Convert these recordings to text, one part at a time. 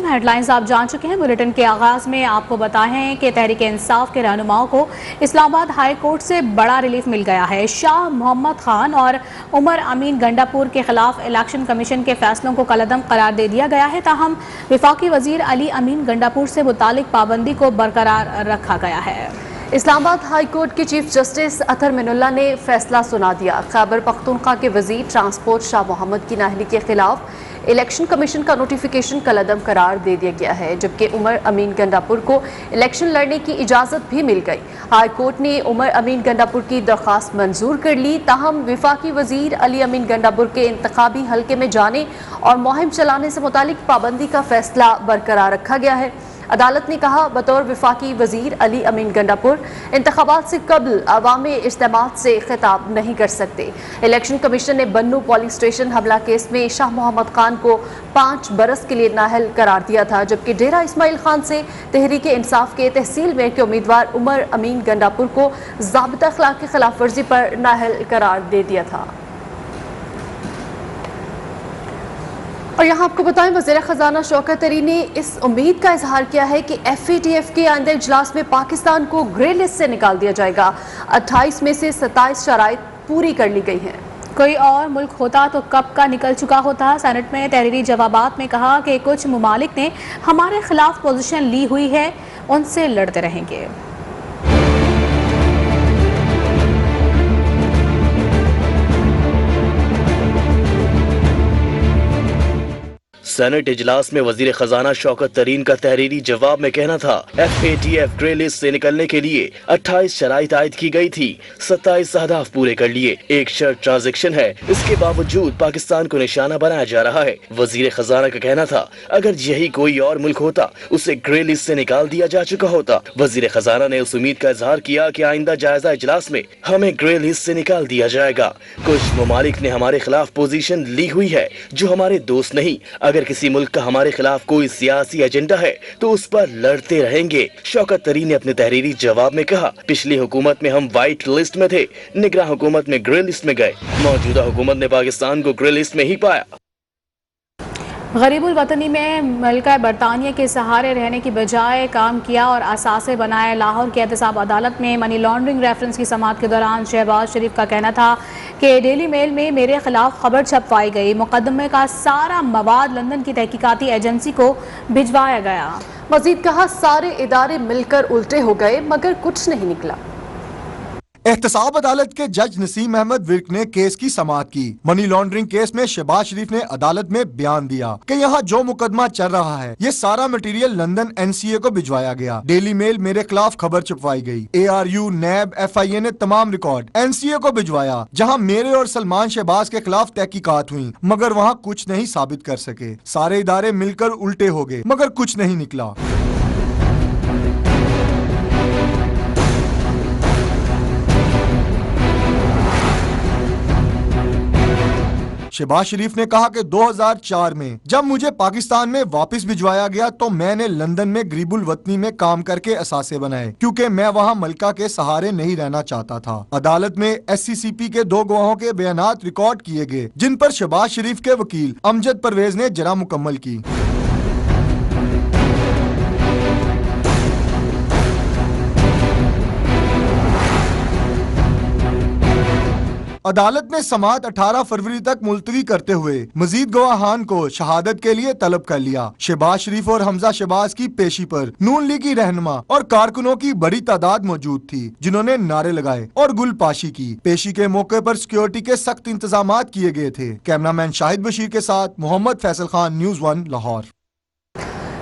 Headlines आप जान चुके हैं। बुलेटिन के आगाज में आपको बताएं कि तहरीक इंसाफ के रहनुमाओं को इस्लामाबाद हाई कोर्ट से बड़ा रिलीफ मिल गया है। शाह मोहम्मद खान और उमर अमीन गंडापुर के खिलाफ इलेक्शन कमीशन के फैसलों को कलअदम करार दे दिया गया है। ताहम वफाकी वजीर अली अमीन गंडापुर से मुतालिक पाबंदी को बरकरार रखा गया है। इस्लामाबाद हाई कोर्ट के चीफ जस्टिस अतहर मिनुल्लाह ने फैसला सुना दिया। खैबर पख्तूनख्वा के वजीर ट्रांसपोर्ट शाह मोहम्मद की नाअहली के खिलाफ इलेक्शन कमीशन का नोटिफिकेशन कलअदम करार दे दिया गया है, जबकि उमर अमीन गंडापुर को इलेक्शन लड़ने की इजाज़त भी मिल गई। हाई कोर्ट ने उमर अमीन गंडापुर की दरख्वास्त मंजूर कर ली। ताहम वफाकी वजीर अली अमीन गंडापुर के इंतखाबी हल्के में जाने और मुहिम चलाने से मुतालिक पाबंदी का फैसला बरकरार रखा गया है। अदालत ने कहा, बतौर वफाकी वजीर अली अमीन गंडापुर इंतखाबात से कबल अवामी इज्तिमात से खिताब नहीं कर सकते। इलेक्शन कमीशन ने बन्नू पोलिंग स्टेशन हमला केस में शाह मोहम्मद खान को 5 बरस के लिए नाअहल करार दिया था, जबकि डेरा इस्माइल खान से तहरीक इंसाफ के तहसील में के उम्मीदवार उमर अमीन गंडापुर को ज़ाबिता अखलाक की खिलाफ वर्जी पर नाअहल करार दे दिया था। और यहाँ आपको बताएं, वज़ीर ख़ज़ाना शौकत तरीन ने इस उम्मीद का इजहार किया है कि FATF के आइंदा इजलास में पाकिस्तान को ग्रे लिस्ट से निकाल दिया जाएगा। 28 में से 27 शराइत पूरी कर ली गई हैं। कोई और मुल्क होता तो कब का निकल चुका होता। सेनेट में तहरीरी जवाबात में कहा कि कुछ ममालिक ने हमारे खिलाफ पोजीशन ली हुई है, उनसे लड़ते रहेंगे। सेनेट इजलास में वजीर खजाना शौकत तरीन का तहरीरी जवाब में कहना था, FATF ग्रे लिस्ट से निकलने के लिए 28 शराइत आयद की गई थी, 27 अहदाफ पूरे कर लिए। एक शर्त ट्रांजैक्शन है, इसके बावजूद पाकिस्तान को निशाना बनाया जा रहा है। वजीर खजाना का कहना था, अगर यही कोई और मुल्क होता उसे ग्रे लिस्ट से निकाल दिया जा चुका होता। वजीर खजाना ने उस उम्मीद का इजहार किया कि आइंदा जायजा इजलास में हमें ग्रे लिस्ट से निकाल दिया जाएगा। कुछ ममालिक ने हमारे खिलाफ पोजीशन ली हुई है जो हमारे दोस्त नहीं। अगर किसी मुल्क का हमारे खिलाफ कोई सियासी एजेंडा है तो उस पर लड़ते रहेंगे। शौकत तरीन ने अपने तहरीरी जवाब में कहा, पिछली हुकूमत में हम व्हाइट लिस्ट में थे, निगरान हुकूमत में ग्रे लिस्ट में गए, मौजूदा हुकूमत ने पाकिस्तान को ग्रे लिस्ट में ही पाया। गरीबुल वतनी में मलका बरतानिया के सहारे रहने की बजाय काम किया और असासे बनाए। लाहौर की एहतसाब अदालत में मनी लॉन्ड्रिंग रेफरेंस की समाअत के दौरान शहबाज शरीफ का कहना था कि डेली मेल में मेरे खिलाफ खबर छपवाई गई। मुकदमे का सारा मवाद लंदन की तहकीकाती एजेंसी को भिजवाया गया। मजीद कहा, सारे इदारे मिलकर उल्टे हो गए मगर कुछ नहीं निकला। एहतसाब अदालत के जज नसीम अहमद विर्क ने केस की समाअत की। मनी लॉन्ड्रिंग केस में शहबाज शरीफ ने अदालत में बयान दिया कि यहाँ जो मुकदमा चल रहा है ये सारा मटेरियल लंदन NCA को भिजवाया गया। डेली मेल मेरे खिलाफ खबर छपवाई गई। ARU, NAB, FIA ने तमाम रिकॉर्ड NCA को भिजवाया, जहाँ मेरे और सलमान शहबाज के खिलाफ तहकीकात हुई, मगर वहाँ कुछ नहीं साबित कर सके। सारे इदारे मिलकर उल्टे हो गए मगर कुछ नहीं निकला। शहबाज शरीफ ने कहा कि 2004 में जब मुझे पाकिस्तान में वापस भिजवाया गया तो मैंने लंदन में गरीबुल वतनी में काम करके असासे बनाए, क्योंकि मैं वहां मलका के सहारे नहीं रहना चाहता था। अदालत में SCCP के 2 गवाहों के बयानात रिकॉर्ड किए गए, जिन पर शहबाज शरीफ के वकील अमजद परवेज ने जरा मुकम्मल की। अदालत ने समाअत 18 फरवरी तक मुलतवी करते हुए मजीद गवाहान को शहादत के लिए तलब कर लिया। शहबाज शरीफ और हमजा शहबाज की पेशी पर नून लीग की रहनुमा और कारकुनों की बड़ी तादाद मौजूद थी, जिन्होंने नारे लगाए और गुलपाशी की। पेशी के मौके पर सिक्योरिटी के सख्त इंतजाम किए गए थे। कैमरामैन शाहिद बशीर के साथ मोहम्मद फैसल खान, न्यूज़ 1 लाहौर।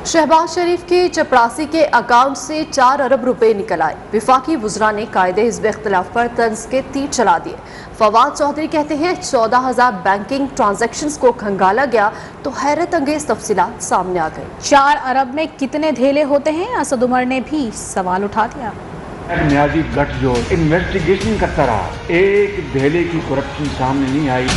शहबाज शरीफ के चपरासी के अकाउंट से 4 अरब रुपए निकल आए। वफाकी वुज़रा ने कायदे हिज़्ब इख्तिलाफ पर तंज के तीर चला दिए। फवाद चौधरी कहते हैं 14,000 बैंकिंग ट्रांजैक्शंस को खंगाला गया तो हैरत अंगेज तफसीलात सामने आ गई। 4 अरब में कितने धेले होते हैं, असद उमर ने भी सवाल उठा दिया। न्याजी गठजोड़ इन्वेस्टिगेशन करता रहा, एक धेले की करप्शन सामने नहीं आई।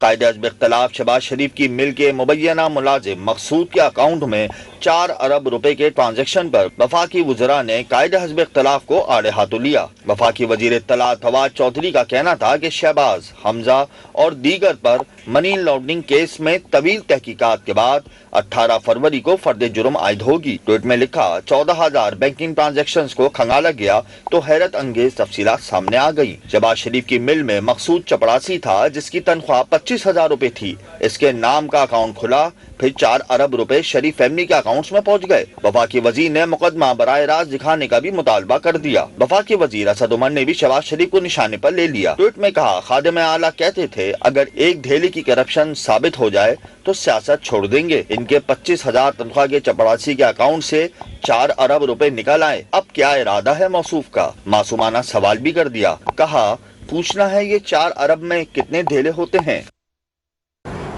कायदे हज़्ब इख्तलाफ शहबाज शरीफ की मिल के मुबैना मुलाजिम मकसूद के अकाउंट में 4 अरब रुपए के ट्रांजैक्शन पर वफाकी वज़रा ने कायदे हज़्ब इख्तलाफ को आड़े हाथों लिया। वफाकी वज़ीर इत्तलात फवाद चौधरी का कहना था कि शहबाज, हमजा और दीगर पर मनी लॉन्ड्रिंग केस में तवील तहकीकात के बाद 18 फरवरी को फर्द जुर्म आयद होगी। ट्वीट में लिखा 14,000 बैंकिंग ट्रांजैक्शंस को खंगाला गया तो हैरत अंगेज तफसीलात सामने आ गई। शहबाज शरीफ की मिल में मकसूद चपड़ासी था जिसकी तनख्वाह 25,000 रुपए थी। इसके नाम का अकाउंट खुला, फिर 4 अरब रुपए शरीफ फैमिली के अकाउंट्स में पहुंच गए। वफाकी वजीर ने मुकदमा बराह रास्त दिखाने का भी मुतालबा कर दिया। वफाकी वजीर असद उमर ने भी शहबाज शरीफ को निशाने पर ले लिया। ट्वीट में कहा, खादिम आला कहते थे अगर एक धेली की करप्शन साबित हो जाए तो सियासत छोड़ देंगे। इनके 25,000 तनख्वाह के चपड़ासी के अकाउंट से 4 अरब रुपए निकल आए। अब क्या इरादा है मौसूफ का? मासूमाना सवाल भी कर दिया। कहा, पूछना है ये 4 अरब में कितने धेले होते हैं।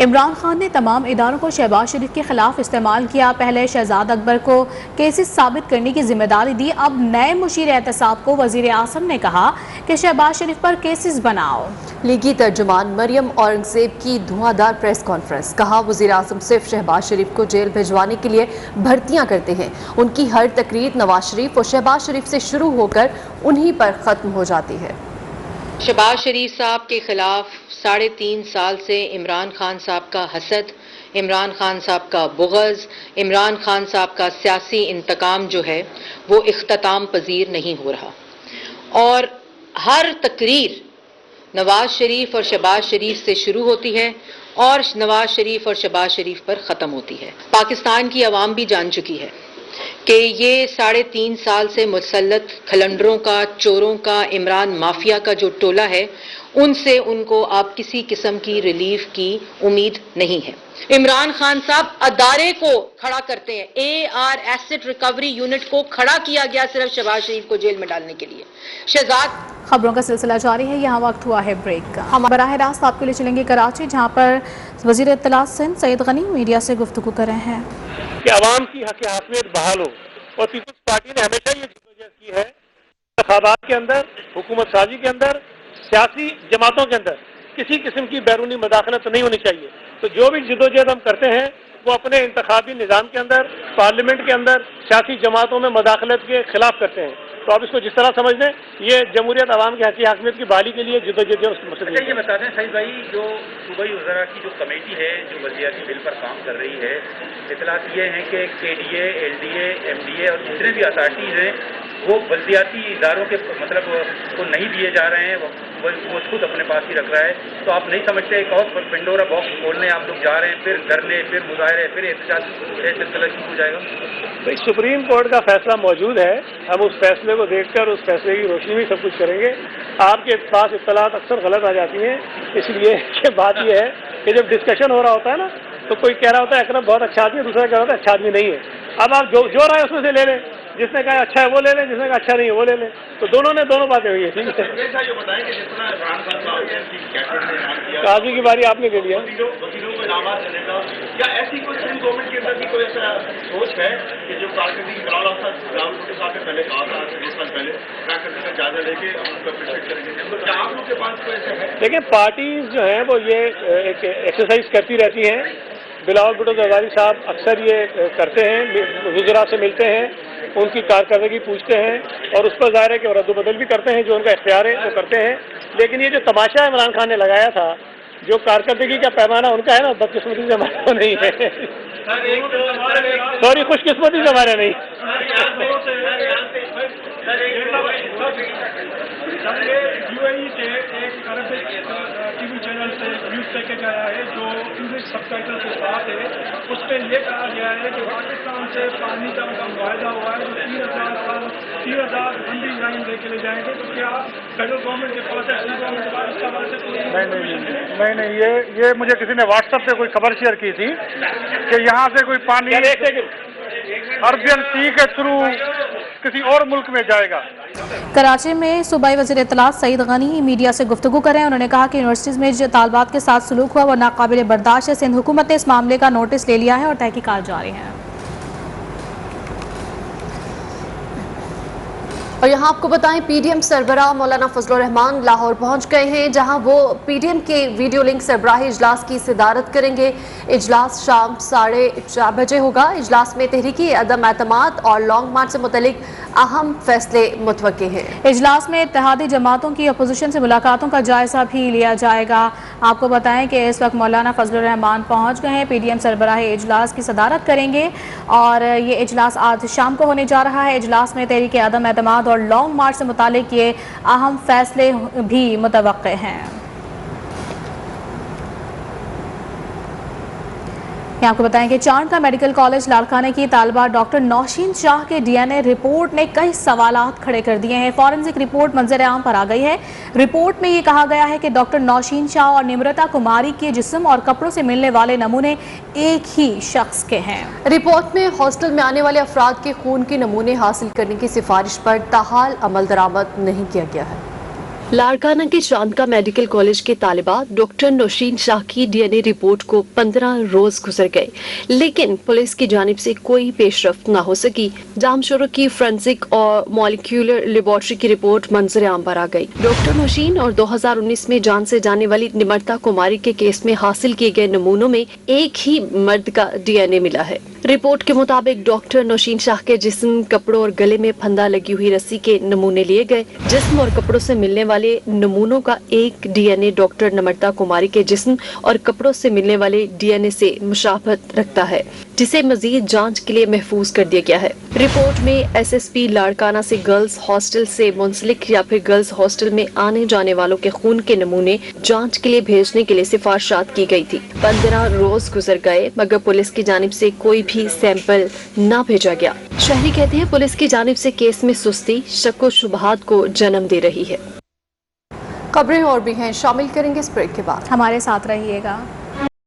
इमरान खान ने तमाम इदारों को शहबाज शरीफ के खिलाफ इस्तेमाल किया। पहले शहजाद अकबर को केसेस साबित करने की जिम्मेदारी दी, अब नए मुशीर एहतसाब को वजीर आज़म ने कहा कि शहबाज शरीफ पर केसेस बनाओ। लीगी तर्जुमान मरियम औरंगजेब की धुआंधार प्रेस कॉन्फ्रेंस। कहा, वजीर आज़म सिर्फ शहबाज शरीफ को जेल भिजवाने के लिए भर्तियां करते हैं। उनकी हर तकरीर नवाज शरीफ और शहबाज शरीफ से शुरू होकर उन्हीं पर ख़त्म हो जाती है। शहबाज शरीफ साहब के खिलाफ 3.5 साल से इमरान खान साहब का हसद, इमरान खान साहब का बुग़ज़, इमरान खान साहब का सियासी इंतकाम जो है वो इख्तिताम पजीर नहीं हो रहा और हर तकरीर नवाज शरीफ और शहबाज शरीफ से शुरू होती है और नवाज शरीफ और शहबाज शरीफ पर ख़त्म होती है। पाकिस्तान की आवाम भी जान चुकी है कि ये 3.5 साल से मुसल्लत खलंडरों का, चोरों का, इमरान माफिया का जो टोला है उनसे उनको अब किसी किस्म की रिलीफ की उम्मीद नहीं है। इमरान खान साहब अदारे को खड़ा करते हैं। AR एसेट रिकवरी यूनिट को खड़ा किया गया सिर्फ शहबाज शरीफ को जेल में डालने के लिए। शहजाद खबरों का सिलसिला जारी है। यहाँ वक्त हुआ है ब्रेक का। हम बराह रास्त आपके लिए चलेंगे कराची, जहाँ पर वजीर इत्तलात सिंध सईद गनी मीडिया से गुफ्तगू कर रहे हैं कि अवाम की हक हाकिमियत बहाल हो। और पीपल्स पार्टी ने हमेशा ये जद्दोजहद की है इंतखाबात के अंदर, हुकूमत साजी के अंदर, सियासी जमातों के अंदर किसी किस्म की बैरूनी मदाखलत नहीं होनी चाहिए। तो जो भी जद्दोजहद हम करते हैं वो अपने इंतखाबी निज़ाम के अंदर, पार्लियामेंट के अंदर, सियासी जमातों में मदाखलत के खिलाफ करते हैं। तो आप इसको जिस तरह समझ लें, ये जमहूरियत अवाम की हक हाकिमियत की बहाली के लिए जद्दोजहद है। उसको अच्छा, ये बता दें सईद भाई, जो सूबाई वज़रा की जो कमेटी है जो वज़ीयती बिल पर काम कर रही है, इतलात ये हैं कि KDA, LDA, MDA और जितने भी अथॉरिटीज़ हैं वो बल्दियाती इदारों के मतलब को नहीं दिए जा रहे हैं, वो खुद अपने पास ही रख रहा है। तो आप नहीं समझते एक और पेंडोरा बॉक्स खोलने आप लोग जा रहे हैं, फिर धरने, फिर मुजाहरे, फिर एहतजाज, ये सिलसिला शुरू हो जाएगा। तो सुप्रीम कोर्ट का फैसला मौजूद है, हम उस फैसले को देखकर उस फैसले की रोशनी में सब कुछ करेंगे। आपके पास इत्तलात अक्सर गलत आ जाती हैं, इसलिए कि बात यह है कि जब डिस्कशन हो रहा होता है ना, तो कोई कह रहा होता है अकरम बहुत अच्छा आदमी है, दूसरा कह रहा होता है अच्छा आदमी नहीं है। अब आप जो राय उसमें से ले लें, जिसने कहा अच्छा है वो ले लें, जिसने कहा अच्छा नहीं है वो ले लें। तो दोनों बातें हुई है। ठीक है, काजी की बारी आपने ले लिया। क्या ऐसी कोई गवर्नमेंट के अंदर भी कोई ऐसा सोच है कि जो कारकर्दगी पहले कहा था 1 साल पहले कारकर्दगी का जायजा लेके उनको अप्रिशिएट करेंगे, क्या आप लोग के पास कोई ऐसा है? देखिए, पार्टीज जो हैं वो ये एक एक्सरसाइज करती रहती हैं। बिलावल भुट्टो जरदारी साहब अक्सर ये करते हैं, वज़रा से मिलते हैं, उनकी कारकर्दगी पूछते हैं और उस पर ज़ाहिर है कि रद्द-बदल भी करते हैं, जो उनका इख्तियार है वो करते हैं। लेकिन ये जो तमाशा इमरान खान ने लगाया था, जो कारकर्दगी का पैमाना उनका है ना, बदकिस्मती से हमारा नहीं है। सॉरी, खुशकिस्मती से हमारा नहीं। UAE से एक अरबिक TV चैनल से न्यूज़ पैकेज आया है जो इंग्लिश सबटाइटल के साथ है। उसमें ये कहा गया है कि पाकिस्तान से पानी का उनका मुआहदा हुआ है, तो 3,000 बंदी लाइन लेके ले जाएंगे। तो क्या फेडरल गवर्नमेंट के पास है, सेंट्रल गवर्नमेंट के पास इसका बारे से नहीं, ये मुझे किसी ने व्हाट्सएप पे कोई खबर शेयर की थी कि यहाँ से कोई पानी अरबियन सी के थ्रू किसी और मुल्क में जाएगा। कराची में सूबाई वज़ीर इत्तलात सईद गनी मीडिया से गुफ्तगू कर रहे हैं। उन्होंने कहा कि यूनिवर्सिटीज़ में जो तालबात के साथ सलूक हुआ वो नाकाबिल बर्दाश्त है। सिंध हुकूमत ने इस मामले का नोटिस ले लिया है और तहकीकात जारी है। اور یہاں آپ کو بتائیں PDM سربراہ مولانا فضل الرحمان لاہور پہنچ گئے ہیں، جہاں وہ PDM کے ویڈیو لنک سربراہی اجلاس کی صدارت کریں گے۔ اجلاس شام 4:30 بجے ہوگا۔ اجلاس میں تحریکی عدم اعتماد اور لانگ مارچ سے متعلق اہم فیصلے متوقع ہیں۔ اجلاس میں اتحادی جماعتوں کی اپوزیشن سے ملاقاتوں کا جائزہ بھی لیا جائے گا۔ آپ کو بتائیں کہ اس وقت مولانا فضل الرحمان پہنچ گئے ہیں، PDM سربراہی اجلاس کی صدارت کریں گے اور یہ اجلاس آج شام کو ہونے جا رہا ہے۔ اجلاس میں تحریک عدم اعتماد اور لانگ مارچ سے متعلق یہ اہم فیصلے بھی متوقع ہیں۔ یہاں آپ کو بتائیں کہ چاند کا میڈیکل کالج لاڑکانہ کی طالبہ ڈاکٹر نوشین شاہ کے DNA رپورٹ نے کئی سوالات کھڑے کر دیے ہیں۔ فورنزک رپورٹ منظر عام پر آ گئی ہے۔ رپورٹ میں یہ کہا گیا ہے کہ ڈاکٹر نوشین شاہ اور نمرتا کماری کے جسم اور کپڑوں سے ملنے والے نمونے ایک ہی شخص کے ہیں۔ رپورٹ میں ہاسٹل میں آنے والے افراد کے خون کے نمونے حاصل کرنے کی سفارش پر تاحال عمل درآمد نہیں کیا گیا ہے۔ لاڑکانہ کے چاند کا میڈیکل کالج کے طالبات ڈاکٹر نوشین شاہ کی DNA رپورٹ کو 15 روز گزر گئے، لیکن پولیس کی جانب سے کوئی پیش رفت نہ ہو سکی۔ جامشورو کی فرینسک اور مالیکولر لیبارٹری کی رپورٹ منظر عام پر آ گئی۔ ڈاکٹر نوشین اور 2019 میں جان سے جانے والی نمرتا کماری کے کیس میں حاصل کیے گئے نمونوں میں ایک ہی مرد کا DNA ملا ہے۔ رپورٹ کے مطابق ڈاکٹر نوشین شاہ کے جسم، کپڑوں اور گلے میں پھندا لگی ہوئی رسی کے نمونے لیے گئے۔ جسم اور کپڑوں سے ملنے والے نمونوں کا ایک DNA ڈاکٹر نمرتا کماری کے جسم اور کپڑوں سے ملنے والے DNA سے مشابہت رکھتا ہے، جسے مزید جانچ کے لیے محفوظ کر دیا گیا ہے۔ رپورٹ میں SSP لاڑکانہ سے گرلز ہاسٹل سے منسلک یا پھر گرلز ہاسٹل میں آنے جانے والوں کے خون کے نمونے جانچ کے لیے بھیجنے کے لیے سفارشات کی گئی تھی۔ 15 روز گزر گئے مگر پولیس کی جانب سے کوئی بھی سیمپل نہ بھیجا گیا۔ شہری کہتے ہیں پولیس کی جانب سے کیس میں سستی شک و شبہات کو جنم دے رہی ہے۔ خبریں اور بھی ہیں، شامل کریں گے اس بریک کے بعد، ہمارے ساتھ رہیے گا۔